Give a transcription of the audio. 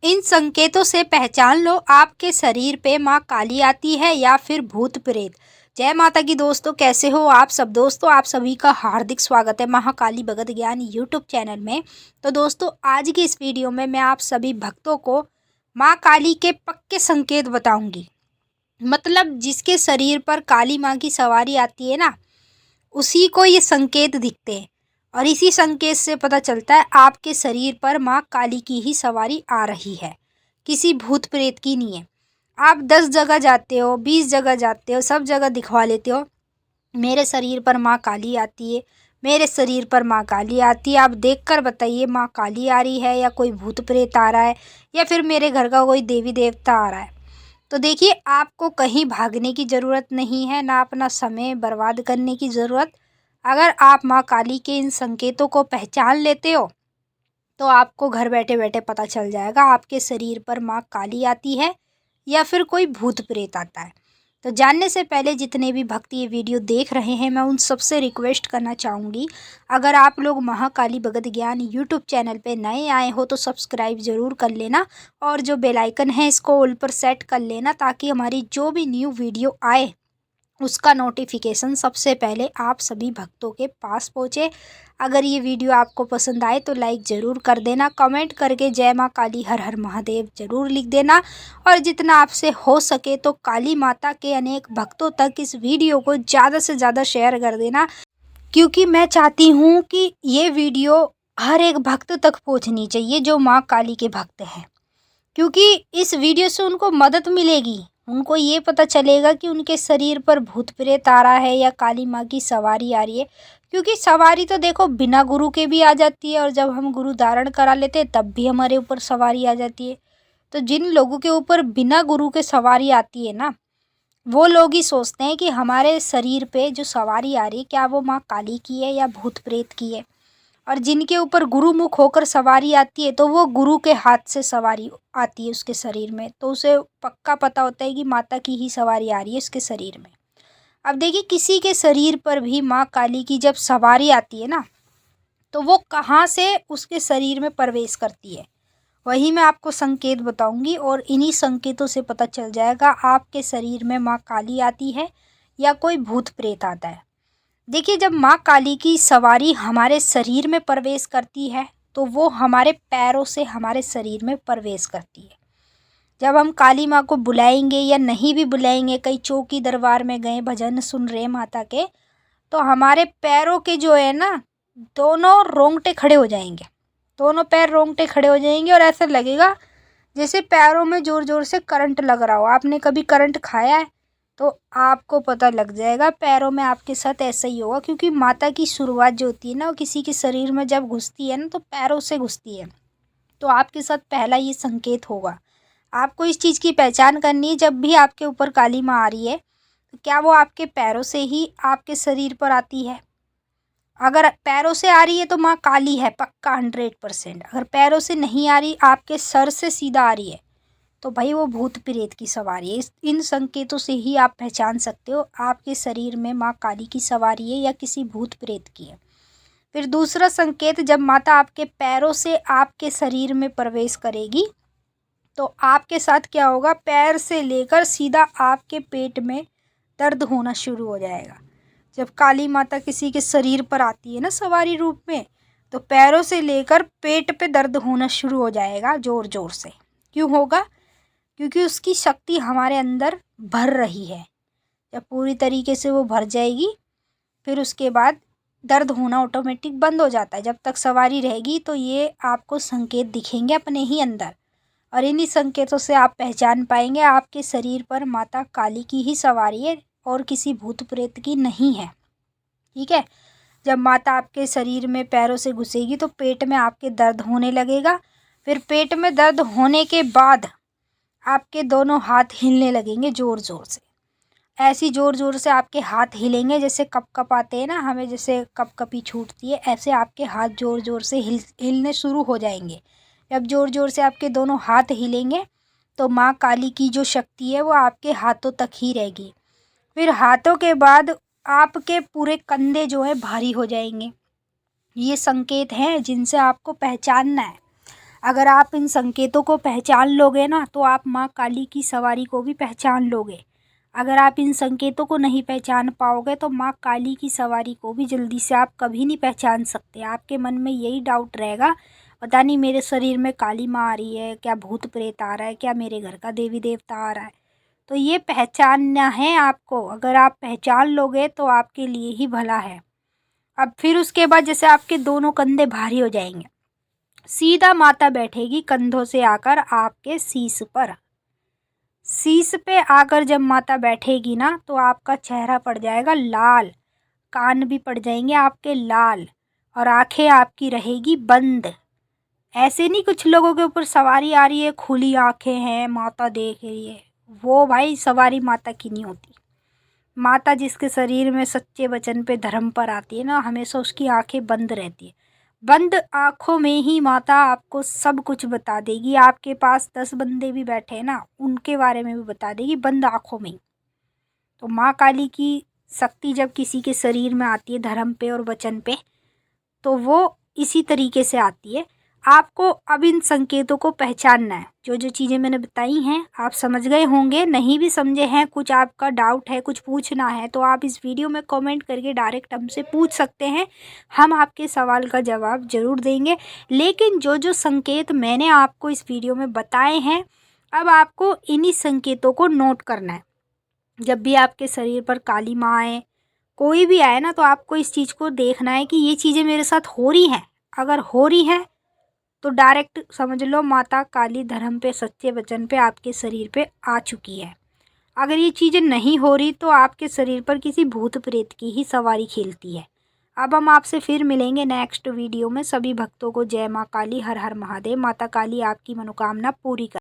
इन संकेतों से पहचान लो आपके शरीर पे माँ काली आती है या फिर भूत प्रेत। जय माता की दोस्तों, कैसे हो आप सब। दोस्तों, आप सभी का हार्दिक स्वागत है महाकाली भगत ज्ञान यूट्यूब चैनल में। तो दोस्तों, आज की इस वीडियो में मैं आप सभी भक्तों को माँ काली के पक्के संकेत बताऊंगी। मतलब जिसके शरीर पर काली माँ की सवारी आती है ना, उसी को ये संकेत दिखते हैं। और इसी संकेत से पता चलता है आपके शरीर पर माँ काली की ही सवारी आ रही है, किसी भूत प्रेत की नहीं है। आप 10 जगह जाते हो, 20 जगह जाते हो, सब जगह दिखवा लेते हो मेरे शरीर पर माँ काली आती है, मेरे शरीर पर माँ काली आती है। आप देखकर बताइए माँ काली आ रही है या कोई भूत प्रेत आ रहा है या फिर मेरे घर का कोई देवी देवता आ रहा है। तो देखिए, आपको कहीं भागने की ज़रूरत नहीं है, ना अपना समय बर्बाद करने की ज़रूरत। अगर आप माँ काली के इन संकेतों को पहचान लेते हो तो आपको घर बैठे बैठे पता चल जाएगा आपके शरीर पर माँ काली आती है या फिर कोई भूत प्रेत आता है। तो जानने से पहले जितने भी भक्त ये वीडियो देख रहे हैं, मैं उन सबसे रिक्वेस्ट करना चाहूँगी, अगर आप लोग महाकाली भगत ज्ञान यूट्यूब चैनल पे नए आए हो तो सब्सक्राइब ज़रूर कर लेना और जो बेल आइकन है इसको ऑल पर सेट कर लेना, ताकि हमारी जो भी न्यू वीडियो आए उसका नोटिफिकेशन सबसे पहले आप सभी भक्तों के पास पहुँचे। अगर ये वीडियो आपको पसंद आए तो लाइक ज़रूर कर देना, कमेंट करके जय माँ काली हर हर महादेव ज़रूर लिख देना। और जितना आपसे हो सके तो काली माता के अनेक भक्तों तक इस वीडियो को ज़्यादा से ज़्यादा शेयर कर देना, क्योंकि मैं चाहती हूँ कि ये वीडियो हर एक भक्त तक पहुँचनी चाहिए जो माँ काली के भक्त हैं, क्योंकि इस वीडियो से उनको मदद मिलेगी। उनको ये पता चलेगा कि उनके शरीर पर भूत प्रेत आ रहा है या काली माँ की सवारी आ रही है। क्योंकि सवारी तो देखो बिना गुरु के भी आ जाती है, और जब हम गुरु धारण करा लेते हैं तब भी हमारे ऊपर सवारी आ जाती है। तो जिन लोगों के ऊपर बिना गुरु के सवारी आती है ना, वो लोग ही सोचते हैं कि हमारे शरीर पे जो सवारी आ रही है क्या वो माँ काली की है या भूत प्रेत की है। और जिनके ऊपर गुरुमुख होकर सवारी आती है तो वो गुरु के हाथ से सवारी आती है उसके शरीर में, तो उसे पक्का पता होता है कि माता की ही सवारी आ रही है उसके शरीर में। अब देखिए, किसी के शरीर पर भी माँ काली की जब सवारी आती है ना, तो वो कहाँ से उसके शरीर में प्रवेश करती है, वही मैं आपको संकेत बताऊंगी। और इन्हीं संकेतों से पता चल जाएगा आपके शरीर में माँ काली आती है या कोई भूत प्रेत आता है। देखिए, जब माँ काली की सवारी हमारे शरीर में प्रवेश करती है तो वो हमारे पैरों से हमारे शरीर में प्रवेश करती है। जब हम काली माँ को बुलाएंगे या नहीं भी बुलाएंगे, कई चौकी दरबार में गए भजन सुन रहे माता के, तो हमारे पैरों के जो है ना, दोनों रोंगटे खड़े हो जाएंगे, दोनों पैर रोंगटे खड़े हो जाएंगे और ऐसा लगेगा जैसे पैरों में ज़ोर ज़ोर से करंट लग रहा हो। आपने कभी करंट खाया है तो आपको पता लग जाएगा पैरों में आपके साथ ऐसा ही होगा, क्योंकि माता की शुरुआत जो होती है ना, वो किसी के शरीर में जब घुसती है ना तो पैरों से घुसती है। तो आपके साथ पहला ये संकेत होगा। आपको इस चीज़ की पहचान करनी है, जब भी आपके ऊपर काली माँ आ रही है तो क्या वो आपके पैरों से ही आपके शरीर पर आती है। अगर पैरों से आ रही है तो माँ काली है पक्का 100%। अगर पैरों से नहीं आ रही, आपके सर से सीधा आ रही है, तो भाई वो भूत प्रेत की सवारी है। इन संकेतों से ही आप पहचान सकते हो आपके शरीर में माँ काली की सवारी है या किसी भूत प्रेत की है। फिर दूसरा संकेत, जब माता आपके पैरों से आपके शरीर में प्रवेश करेगी तो आपके साथ क्या होगा, पैर से लेकर सीधा आपके पेट में दर्द होना शुरू हो जाएगा। जब काली माता किसी के शरीर पर आती है ना सवारी रूप में, तो पैरों से लेकर पेट पे दर्द होना शुरू हो जाएगा ज़ोर ज़ोर से। क्यों होगा? क्योंकि उसकी शक्ति हमारे अंदर भर रही है। जब पूरी तरीके से वो भर जाएगी फिर उसके बाद दर्द होना ऑटोमेटिक बंद हो जाता है। जब तक सवारी रहेगी तो ये आपको संकेत दिखेंगे अपने ही अंदर, और इन्हीं संकेतों से आप पहचान पाएंगे आपके शरीर पर माता काली की ही सवारी है और किसी भूत प्रेत की नहीं है। ठीक है। जब माता आपके शरीर में पैरों से घुसेगी तो पेट में आपके दर्द होने लगेगा। फिर पेट में दर्द होने के बाद आपके दोनों हाथ हिलने लगेंगे ज़ोर ज़ोर से। ऐसी ज़ोर ज़ोर से आपके हाथ हिलेंगे जैसे कप आते हैं ना हमें, जैसे कपी छूटती है, ऐसे आपके हाथ ज़ोर ज़ोर से हिलने शुरू हो जाएंगे। जब ज़ोर ज़ोर से आपके दोनों हाथ हिलेंगे तो माँ काली की जो शक्ति है वो आपके हाथों तक ही रहेगी। फिर हाथों के बाद आपके पूरे कंधे जो है भारी हो जाएंगे। ये संकेत हैं जिनसे आपको पहचानना है। अगर आप इन संकेतों को पहचान लोगे ना तो आप माँ काली की सवारी को भी पहचान लोगे। अगर आप इन संकेतों को नहीं पहचान पाओगे तो माँ काली की सवारी को भी जल्दी से आप कभी नहीं पहचान सकते। आपके मन में यही डाउट रहेगा, पता नहीं मेरे शरीर में काली माँ आ रही है, क्या भूत प्रेत आ रहा है, क्या मेरे घर का देवी देवता आ रहा है। तो ये पहचानना है आपको। अगर आप पहचान लोगे तो आपके लिए ही भला है। अब फिर उसके बाद जैसे आपके दोनों कंधे भारी हो जाएंगे, सीधा माता बैठेगी कंधों से आकर आपके शीश पर। शीश पे आकर जब माता बैठेगी ना तो आपका चेहरा पड़ जाएगा लाल, कान भी पड़ जाएंगे आपके लाल, और आंखें आपकी रहेगी बंद। ऐसे नहीं कुछ लोगों के ऊपर सवारी आ रही है, खुली आंखें हैं, माता देख रही है, वो भाई सवारी माता की नहीं होती। माता जिसके शरीर में सच्चे वचन पे धर्म पर आती है ना, हमेशा उसकी आंखें बंद रहती है। बंद आंखों में ही माता आपको सब कुछ बता देगी। आपके पास 10 बंदे भी बैठे हैं ना, उनके बारे में भी बता देगी बंद आंखों में ही। तो माँ काली की शक्ति जब किसी के शरीर में आती है धर्म पे और वचन पे, तो वो इसी तरीके से आती है। आपको अब इन संकेतों को पहचानना है। जो जो चीज़ें मैंने बताई हैं आप समझ गए होंगे। नहीं भी समझे हैं, कुछ आपका डाउट है, कुछ पूछना है, तो आप इस वीडियो में कमेंट करके डायरेक्ट हमसे पूछ सकते हैं। हम आपके सवाल का जवाब ज़रूर देंगे। लेकिन जो जो संकेत मैंने आपको इस वीडियो में बताए हैं, अब आपको इन्हीं संकेतों को नोट करना है। जब भी आपके शरीर पर काली माँ आए, कोई भी आए ना, तो आपको इस चीज़ को देखना है कि ये चीज़ें मेरे साथ हो रही हैं। अगर हो रही हैं तो डायरेक्ट समझ लो माता काली धर्म पे, सच्चे वचन पे आपके शरीर पे आ चुकी है। अगर ये चीज़ें नहीं हो रही तो आपके शरीर पर किसी भूत प्रेत की ही सवारी खेलती है। अब हम आपसे फिर मिलेंगे नेक्स्ट वीडियो में। सभी भक्तों को जय माँ काली, हर हर महादेव। माता काली आपकी मनोकामना पूरी कर